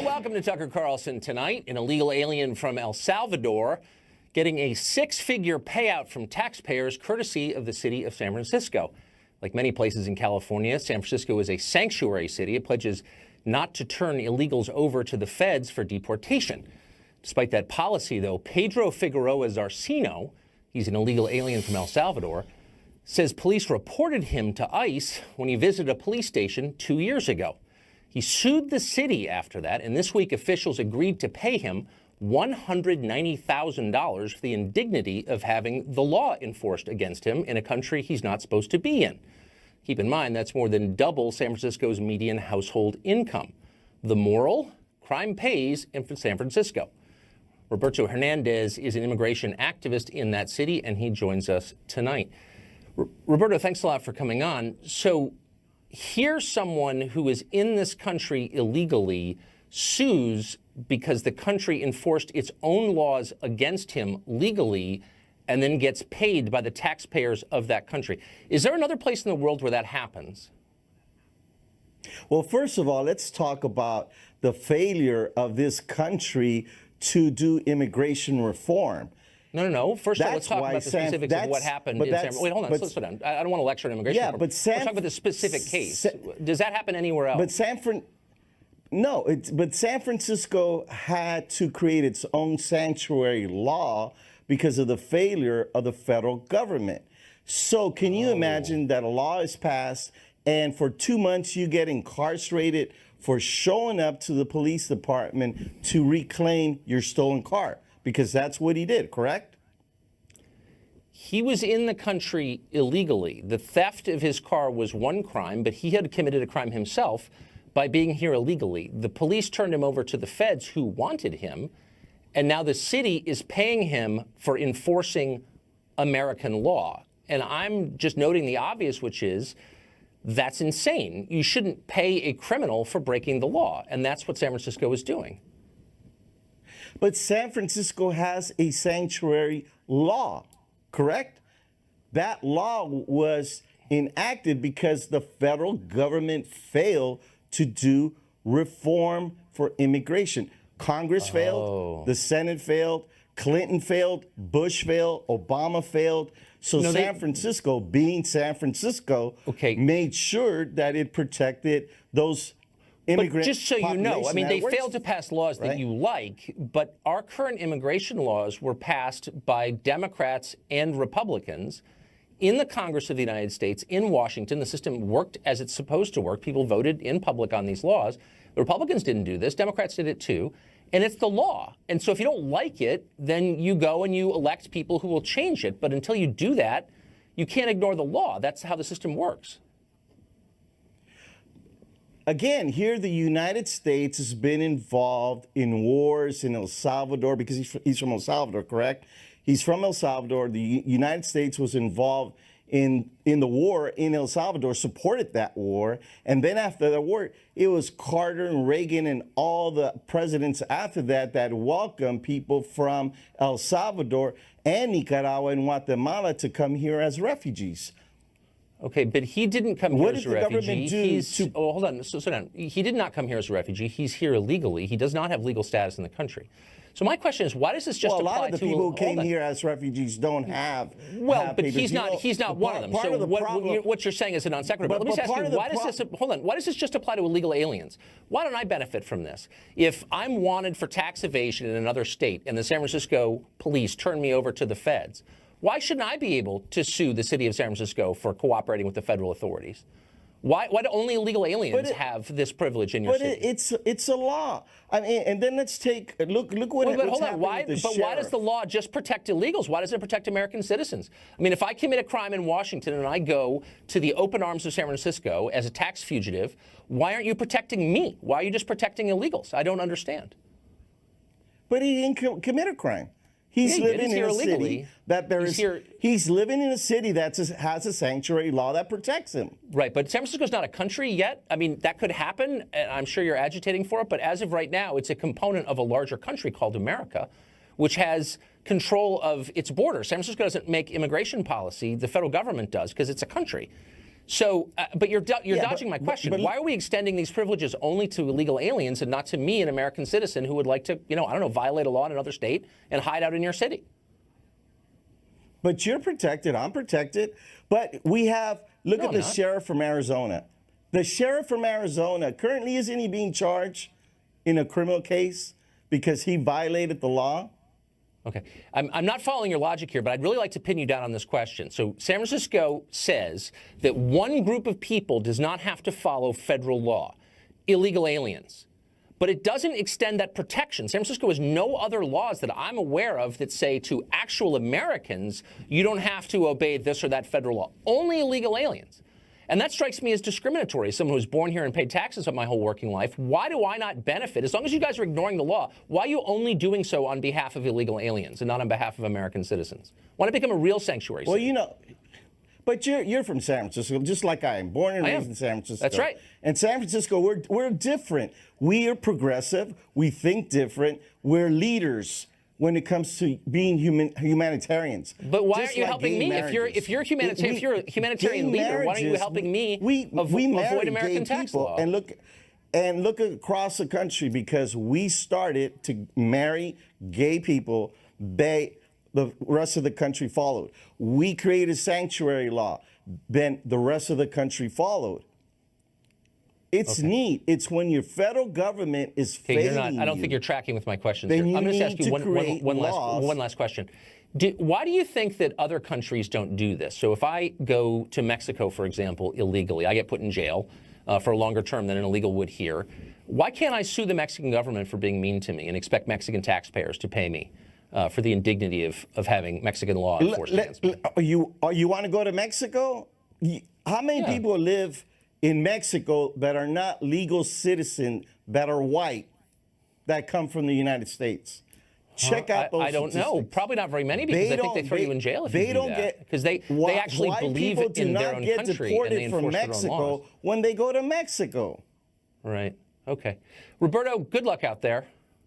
And welcome to Tucker Carlson Tonight. An illegal alien from El Salvador getting a six-figure payout from taxpayers courtesy of the city of San Francisco. Like many places in California, San Francisco is a sanctuary city. It pledges not to turn illegals over to the feds for deportation. Despite that policy, though, Pedro Figueroa Zarcino, he's an illegal alien from El Salvador, says police reported him to ICE when he visited a police station 2 years ago. He sued the city after that, and this week officials agreed to pay him $190,000 for the indignity of having the law enforced against him in a country he's not supposed to be in. Keep in mind, that's more than double San Francisco's median household income. The moral? Crime pays in San Francisco. Roberto Hernandez is an immigration activist in that city, and he joins us tonight. Roberto, thanks a lot for coming on. So here's someone who is in this country illegally, sues because the country enforced its own laws against him legally, and then gets paid by the taxpayers of that country. Is there another place in the world where that happens? Well, first of all, let's talk about the failure of this country to do immigration reform. No. First of all, let's talk about the specifics of what happened in San Francisco. Wait, hold on. Slow down. I don't want to lecture on immigration reform. Let's talk about the specific case. Does that happen anywhere else? But San Francisco had to create its own sanctuary law because of the failure of the federal government. So can you imagine that a law is passed and for 2 months you get incarcerated for showing up to the police department to reclaim your stolen car? Because that's what he did, correct? He was in the country illegally. The theft of his car was one crime, but he had committed a crime himself by being here illegally. The police turned him over to the feds who wanted him, and now the city is paying him for enforcing American law. And I'm just noting the obvious, which is that's insane. You shouldn't pay a criminal for breaking the law, and that's what San Francisco is doing. But San Francisco has a sanctuary law, correct? That law was enacted because the federal government failed to do reform for immigration. Congress failed, the Senate failed, Clinton failed, Bush failed, Obama failed. So San Francisco, being San Francisco, made sure that it protected those immigrant But just so you know, I mean, they failed to pass laws that right? you like, but our current immigration laws were passed by Democrats and Republicans in the Congress of the United States, in Washington. The system worked as it's supposed to work. People voted in public on these laws. The Republicans didn't do this. Democrats did it too. And it's the law. And so if you don't like it, then you go and you elect people who will change it. But until you do that, you can't ignore the law. That's how the system works. Again, here the United States has been involved in wars in El Salvador because he's from El Salvador, correct? He's from El Salvador. The United States was involved in the war in El Salvador, supported that war. And then after the war, it was Carter and Reagan and all the presidents after that that welcomed people from El Salvador and Nicaragua and Guatemala to come here as refugees. Okay, but he didn't come here as a refugee. Hold on, slow down. He did not come here as a refugee. He's here illegally. He does not have legal status in the country. So my question is, why does this just apply to... Well, a lot of the people who came here as refugees don't have but papers. he's not one of them. So what you're saying is a non sequitur. But let me ask you, why does this just apply to illegal aliens? Why don't I benefit from this? If I'm wanted for tax evasion in another state and the San Francisco police turn me over to the feds, why shouldn't I be able to sue the city of San Francisco for cooperating with the federal authorities? Why do only illegal aliens have this privilege in your city? It's a law. I mean, and then let's take a look what what's happening with the sheriff. Why does the law just protect illegals? Why doesn't it protect American citizens? I mean, if I commit a crime in Washington and I go to the open arms of San Francisco as a tax fugitive, why aren't you protecting me? Why are you just protecting illegals? I don't understand. But he didn't commit a crime. He's living in a city that he's living in a city that has a sanctuary law that protects him. Right, but San Francisco's not a country yet. I mean, that could happen, and I'm sure you're agitating for it, but as of right now, it's a component of a larger country called America, which has control of its borders. San Francisco doesn't make immigration policy. The federal government does, because it's a country. So, but you're dodging my but- question. but- Why are we extending these privileges only to illegal aliens and not to me, an American citizen who would like to, I don't know, violate a law in another state and hide out in your city? But you're protected. I'm protected. But we have, look No, at the I'm not. sheriff from Arizona. The sheriff from Arizona, currently isn't he being charged in a criminal case because he violated the law? Okay. I'm not following your logic here, but I'd really like to pin you down on this question. So San Francisco says that one group of people does not have to follow federal law, illegal aliens. But it doesn't extend that protection. San Francisco has no other laws that I'm aware of that say to actual Americans, you don't have to obey this or that federal law. Only illegal aliens. And that strikes me as discriminatory. As someone who was born here and paid taxes of my whole working life, why do I not benefit? As long as you guys are ignoring the law, why are you only doing so on behalf of illegal aliens and not on behalf of American citizens? Why not become a real sanctuary Well, city? But you're from San Francisco, just like I am, born and I raised am. in San Francisco. That's right. And San Francisco, we're different. We are progressive. We think different. We're leaders when it comes to being humanitarians. But why Just aren't you like helping gay me? marriages. If you're a humanitarian gay leader, why aren't you marriages, helping me we avoid marry American gay tax people law? And look across the country, because we started to marry gay people, the rest of the country followed. We created sanctuary law, then the rest of the country followed. It's neat. It's when your federal government is failing I don't you. think you're tracking with my questions Then here. you I'm going to ask need you to create laws. one last question. Why do you think that other countries don't do this? So if I go to Mexico, for example, illegally, I get put in jail for a longer term than an illegal would here. Why can't I sue the Mexican government for being mean to me and expect Mexican taxpayers to pay me for the indignity of having Mexican law enforced against me? You want to go to Mexico? How many people live in Mexico that are not legal citizens, that are white, that come from the United States? Check out those I don't know. statistics. Probably not very many, because I think they throw you in jail if you do that. Because they actually white believe people do in not their own get country and they deported from enforce their own Mexico laws. when they go to Mexico. Right. Okay. Roberto, good luck out there.